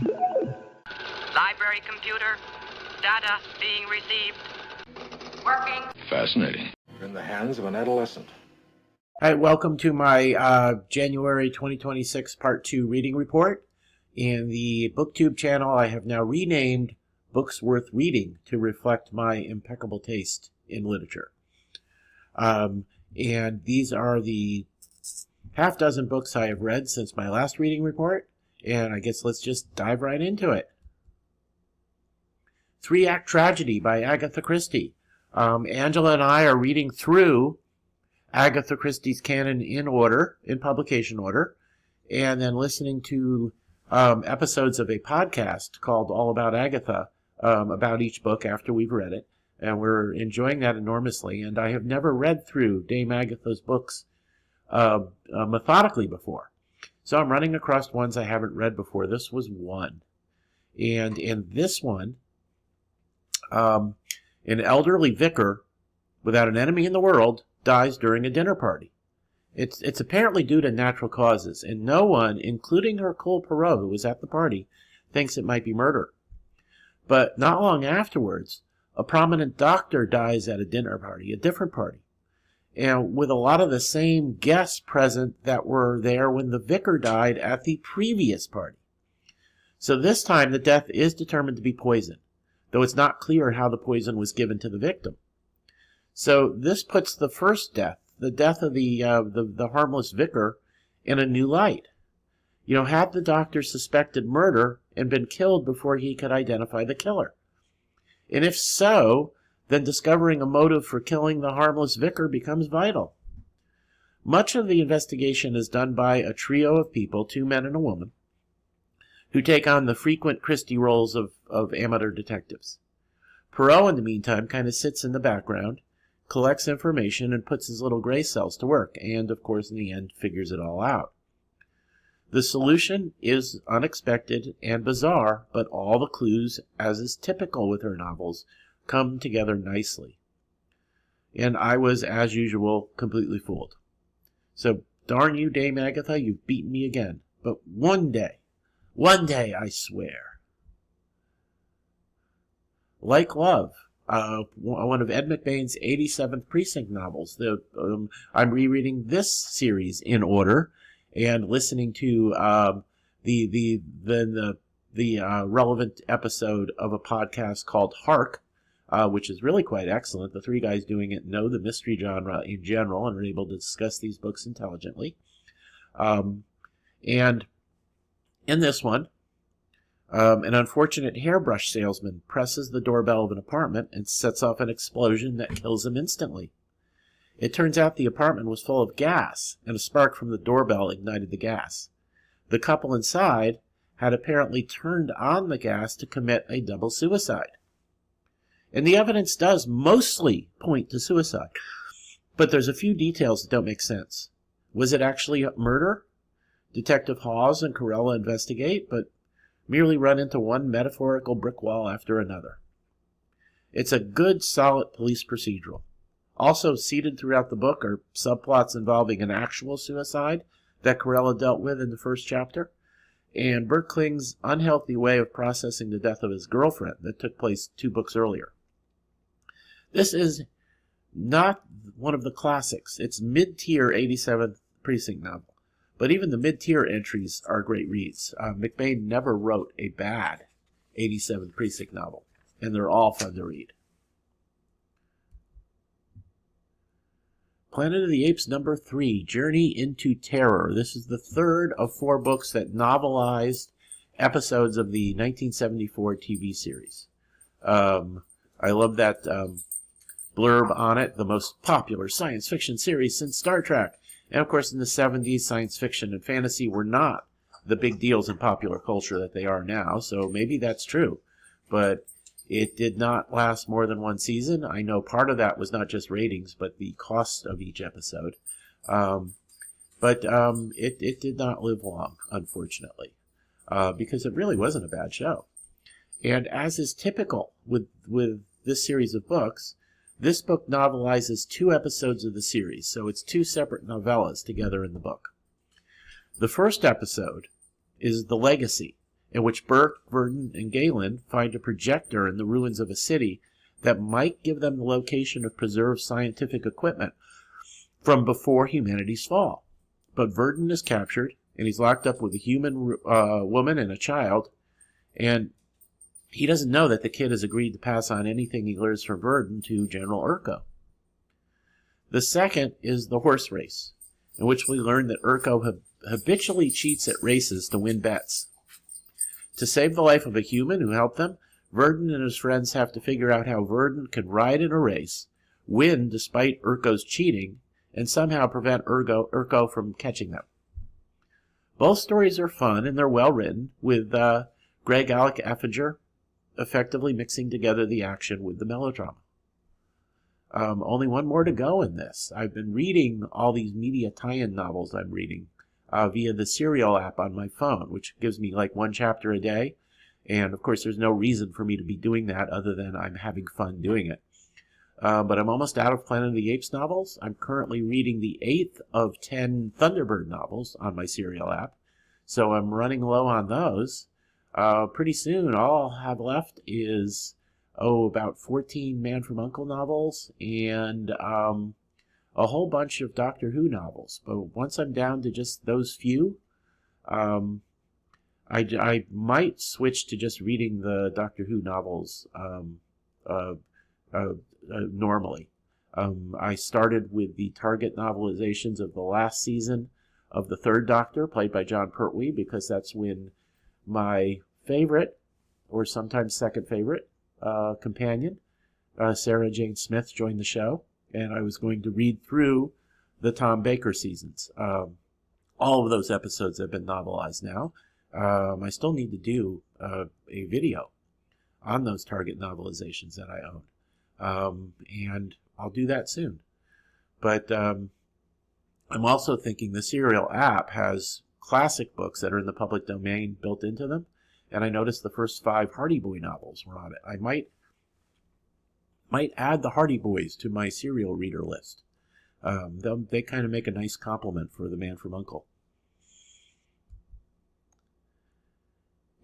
Library computer, data being received. Working. Fascinating. You're in the hands of an adolescent. Hi, welcome to my January 2026 Part 2 reading report. In the BookTube channel, I have now renamed Books Worth Reading to reflect my impeccable taste in literature. And these are the half dozen books I have read since my last reading report, and I guess let's just dive right into it. Three-Act Tragedy by Agatha Christie. Angela and I are reading through Agatha Christie's canon in order, in publication order, and then listening to episodes of a podcast called All About Agatha about each book after we've read it, and we're enjoying that enormously. And I have never read through Dame Agatha's books methodically before, so I'm running across ones I haven't read before. This was one, and in this one, an elderly vicar without an enemy in the world dies during a dinner party. It's apparently due to natural causes, and no one, including her Hercule Poirot, who was at the party, thinks it might be murder. But not long afterwards, a prominent doctor dies at a dinner party, a different party, and with a lot of the same guests present that were there when the vicar died at the previous party. So this time the death is determined to be poison, though it's not clear how the poison was given to the victim. So this puts the first death, the death of the harmless vicar, in a new light. You know, had the doctor suspected murder and been killed before he could identify the killer? And if so, then discovering a motive for killing the harmless vicar becomes vital. Much of the investigation is done by a trio of people, 2 men and a woman, who take on the frequent Christie roles of amateur detectives. Poirot, in the meantime, kind of sits in the background, collects information, and puts his little gray cells to work, and, of course, in the end, figures it all out. The solution is unexpected and bizarre, but all the clues, as is typical with her novels, come together nicely. And I was, as usual, completely fooled. So, darn you, Dame Agatha, you've beaten me again. But one day, I swear. Like Love, one of Ed McBain's 87th Precinct novels. I'm rereading this series in order and listening to the relevant episode of a podcast called Hark, which is really quite excellent. The 3 guys doing it know the mystery genre in general and are able to discuss these books intelligently. And in this one, an unfortunate hairbrush salesman presses the doorbell of an apartment and sets off an explosion that kills him instantly. It turns out the apartment was full of gas, and a spark from the doorbell ignited the gas. The couple inside had apparently turned on the gas to commit a double suicide. And the evidence does mostly point to suicide, but there's a few details that don't make sense. Was it actually a murder? Detective Hawes and Corella investigate, but merely run into one metaphorical brick wall after another. It's a good, solid police procedural. Also seeded throughout the book are subplots involving an actual suicide that Corella dealt with in the first chapter, and Bert Kling's unhealthy way of processing the death of his girlfriend that took place 2 books earlier. This is not one of the classics. It's mid-tier 87th Precinct novel. But even the mid-tier entries are great reads. McBain never wrote a bad 87th Precinct novel, and they're all fun to read. Planet of the Apes number 3, Journey into Terror. This is the 3rd of 4 books that novelized episodes of the 1974 TV series. I love that blurb on it, the most popular science fiction series since Star Trek. And of course, in the 70s, science fiction and fantasy were not the big deals in popular culture that they are now, so maybe that's true. But it did not last more than 1 season. I know part of that was not just ratings, but the cost of each episode. But it did not live long, unfortunately, because it really wasn't a bad show. And as is typical with this series of books, this book novelizes 2 episodes of the series, so it's 2 separate novellas together in the book. The first episode is The Legacy, in which Burke, Verdon, and Galen find a projector in the ruins of a city that might give them the location of preserved scientific equipment from before humanity's fall. But Verdon is captured, and he's locked up with a human woman and a child, and he doesn't know that the kid has agreed to pass on anything he learns from Verdon to General Urko. The second is the horse race, in which we learn that Urko habitually cheats at races to win bets. To save the life of a human who helped them, Verdon and his friends have to figure out how Verdon can ride in a race, win despite Urko's cheating, and somehow prevent Urko from catching them. Both stories are fun and they're well written, with Greg Alec Effinger effectively mixing together the action with the melodrama. Only one more to go in this. I've been reading all these media tie-in novels I'm reading via the Serial app on my phone, which gives me like one chapter a day. And of course, there's no reason for me to be doing that other than I'm having fun doing it. But I'm almost out of Planet of the Apes novels. I'm currently reading the 8th of 10 Thunderbird novels on my Serial app. So I'm running low on those. Pretty soon, all I'll have left is, about 14 Man from U.N.C.L.E. novels and a whole bunch of Doctor Who novels. But once I'm down to just those few, I might switch to just reading the Doctor Who novels normally. I started with the Target novelizations of the last season of the Third Doctor, played by John Pertwee, because that's when my favorite, or sometimes second favorite, companion, Sarah Jane Smith, joined the show, and I was going to read through the Tom Baker seasons. All of those episodes have been novelized now. I still need to do a video on those Target novelizations that I own, and I'll do that soon. But I'm also thinking the Serial app has classic books that are in the public domain built into them, and I noticed the first 5 Hardy Boy novels were on it. I might add the Hardy Boys to my Serial reader list. They kind of make a nice compliment for the Man from U.N.C.L.E.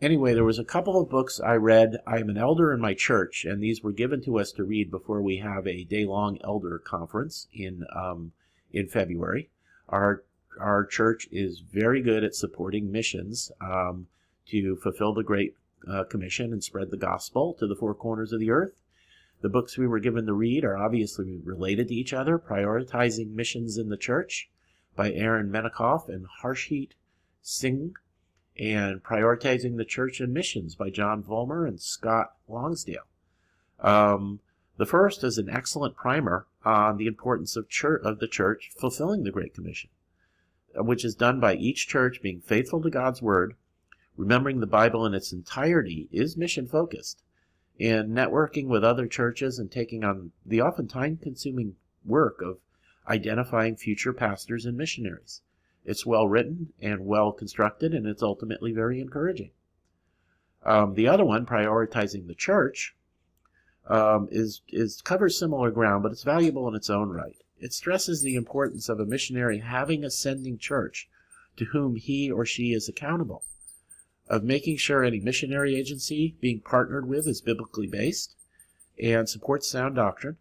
Anyway, there was a couple of books I read. I am an elder in my church, and these were given to us to read before we have a day-long elder conference in February. Our church is very good at supporting missions to fulfill the Great Commission and spread the gospel to the 4 corners of the earth. The books we were given to read are obviously related to each other. Prioritizing Missions in the Church by Aaron Menikoff and Harshit Singh, and Prioritizing the Church and Missions by John Folmar and Scott Logsdon. The first is an excellent primer on the importance of the church fulfilling the Great Commission, which is done by each church being faithful to God's Word, remembering the Bible in its entirety is mission-focused, and networking with other churches and taking on the often time-consuming work of identifying future pastors and missionaries. It's well written and well constructed, and it's ultimately very encouraging. The other one, Prioritizing the Church, covers similar ground, but it's valuable in its own right. It stresses the importance of a missionary having a sending church to whom he or she is accountable, of making sure any missionary agency being partnered with is biblically based and supports sound doctrine,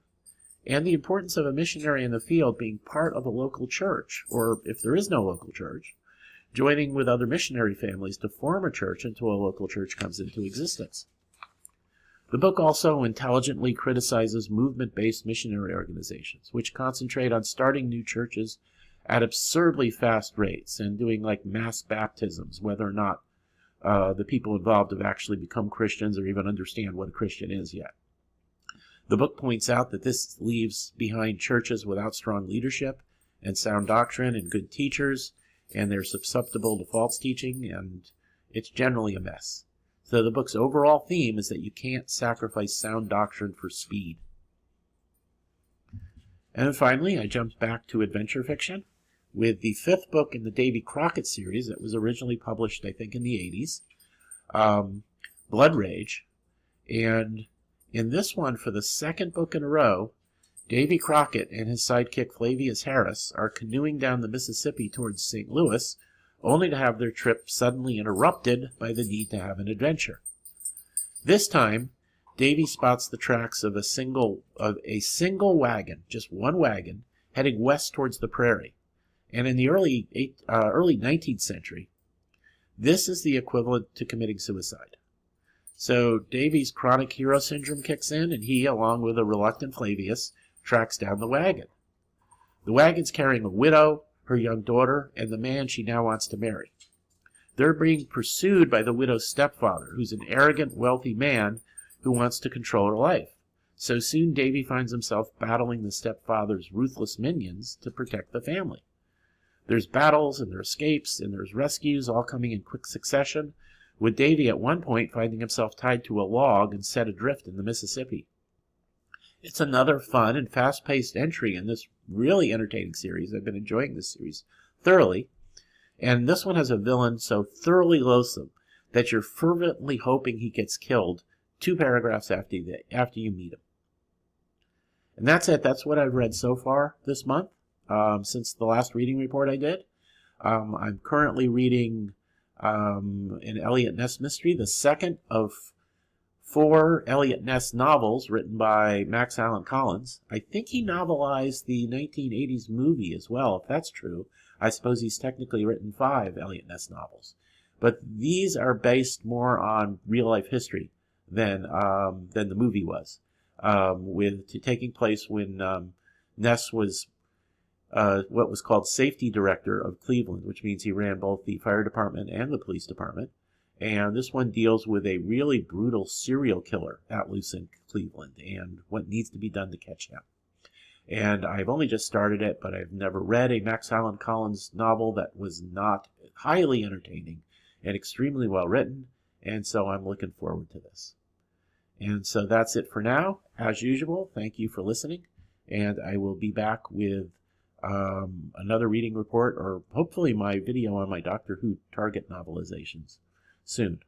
and the importance of a missionary in the field being part of a local church, or if there is no local church, joining with other missionary families to form a church until a local church comes into existence. The book also intelligently criticizes movement-based missionary organizations, which concentrate on starting new churches at absurdly fast rates and doing like mass baptisms, whether or not the people involved have actually become Christians or even understand what a Christian is yet. The book points out that this leaves behind churches without strong leadership and sound doctrine and good teachers, and they're susceptible to false teaching, and it's generally a mess. So the book's overall theme is that you can't sacrifice sound doctrine for speed. And then finally, I jumped back to adventure fiction with the 5th book in the Davy Crockett series that was originally published, I think, in the 80s, Blood Rage. And in this one, for the 2nd book in a row, Davy Crockett and his sidekick Flavius Harris are canoeing down the Mississippi towards St. Louis only to have their trip suddenly interrupted by the need to have an adventure. This time, Davy spots the tracks of a single wagon, just one wagon, heading west towards the prairie. And in the early 19th century, this is the equivalent to committing suicide. So Davy's chronic hero syndrome kicks in, and he, along with a reluctant Flavius, tracks down the wagon. The wagon's carrying a widow, her young daughter, and the man she now wants to marry. They're being pursued by the widow's stepfather, who's an arrogant, wealthy man who wants to control her life. So soon Davy finds himself battling the stepfather's ruthless minions to protect the family. There's battles, and there's escapes, and there's rescues, all coming in quick succession, with Davy at one point finding himself tied to a log and set adrift in the Mississippi. It's another fun and fast-paced entry in this really entertaining series. I've been enjoying this series thoroughly. And this one has a villain so thoroughly loathsome that you're fervently hoping he gets killed 2 paragraphs after you meet him. And that's it. That's what I've read so far this month, since the last reading report I did. I'm currently reading an Eliot Ness mystery, the second of 4 Eliot Ness novels written by Max Allan Collins. I think he novelized the 1980s movie as well. If that's true, I suppose he's technically written 5 Eliot Ness novels. But these are based more on real-life history than the movie was, taking place when Ness was what was called safety director of Cleveland, which means he ran both the fire department and the police department. And this one deals with a really brutal serial killer at loose in Cleveland and what needs to be done to catch him. And I've only just started it, but I've never read a Max Allan Collins novel that was not highly entertaining and extremely well written, and so I'm looking forward to this. And so that's it for now. As usual, thank you for listening, and I will be back with another reading report, or hopefully my video on my Doctor Who Target novelizations soon.